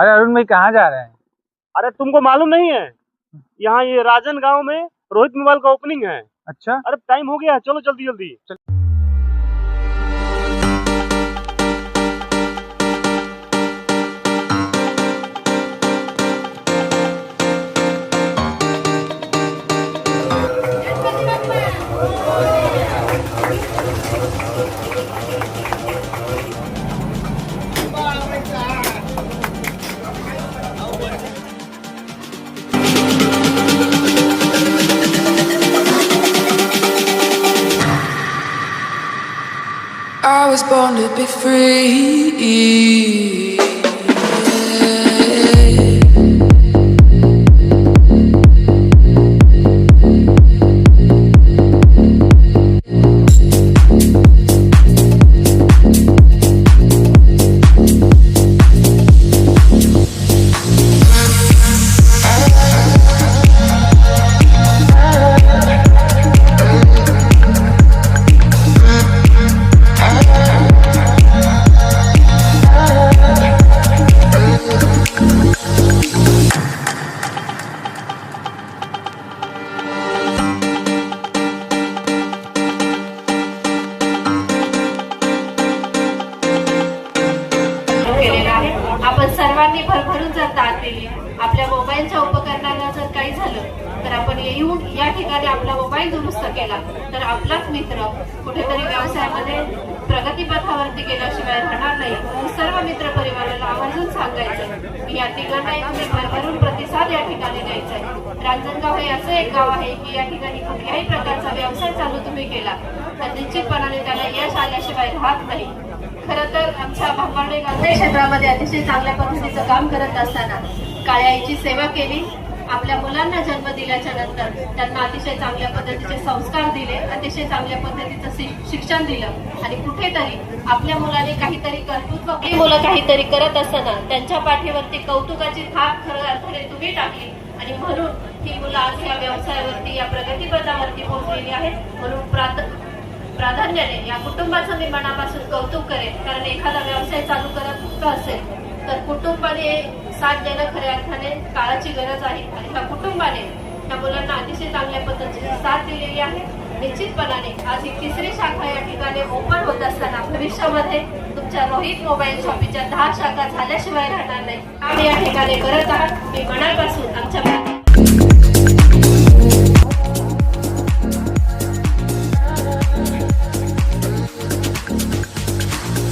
अरे अरुण भाई कहाँ जा रहे हैं? अरे तुमको मालूम नहीं है, यहाँ ये राजन गांव में रोहित मोबाइल का ओपनिंग है। अच्छा, अरे टाइम हो गया, चलो जल्दी जल्दी। I was born to be free. आपण सर्वांनी भरभरून जर दाद दिली, आपल्या मोबाईलच्या उपकरणाला जर काही झालं तर आपण येऊन या ठिकाणी आपला मोबाईल दुरुस्त केला तर आपलाच मित्र कुठेतरी व्यवसायामध्ये प्रगतीपथावरती गेल्याशिवाय राहणार नाही. सर्व मित्र परिवाराला आवर्जून सांगायचं की या तिघांनाही तुम्ही भरभरून प्रतिसाद या ठिकाणी द्यायचा आहे. रांजणगाव हे असं एक गाव आहे की या ठिकाणी कुठल्याही प्रकारचा व्यवसाय चालू तुम्ही केला तर निश्चितपणाने त्याला यश आल्याशिवाय राहत नाही. खरं तर आमच्या भांबार्डे गावच्या क्षेत्रामध्ये अतिशय चांगल्या पद्धतीचं काम करत असताना काळ्या आईची सेवा केली. आपल्या मुलांना जन्म दिल्याच्या नंतर त्यांना अतिशय चांगल्या पद्धतीचे संस्कार दिले, अतिशय चांगल्या पद्धतीचं शिक्षण दिलं आणि कुठेतरी आपल्या मुलाने काहीतरी कर्तृत्व, ही मुलं काहीतरी करत असताना त्यांच्या पाठीवरती कौतुकाची थाप खरं अर्थाने तुम्ही टाकली आणि म्हणून ही मुलं आज या व्यवसायावरती, या प्रगतीपथावरती पोहोचलेली आहेत. म्हणून प्राधान्याने या कुटुंबाचं मी मनापासून कौतुक करेन. कारण एखादा व्यवसाय चालू करत असेल तर कुटुंबाने साथ देणं खऱ्या अर्थाने काळाची गरज आहे आणि ह्या कुटुंबाने ह्या मुलांना अतिशय चांगल्या पद्धतीची साथ दिलेली आहे. निश्चितपणाने आज ही तिसरी शाखा या ठिकाणी ओपन होत असताना भविष्यामध्ये तुमच्या रोहित मोबाईल शॉपीच्या 10 शाखा झाल्याशिवाय राहणार नाही. आम्ही या ठिकाणी करत आहात. मी मनापासून आमच्या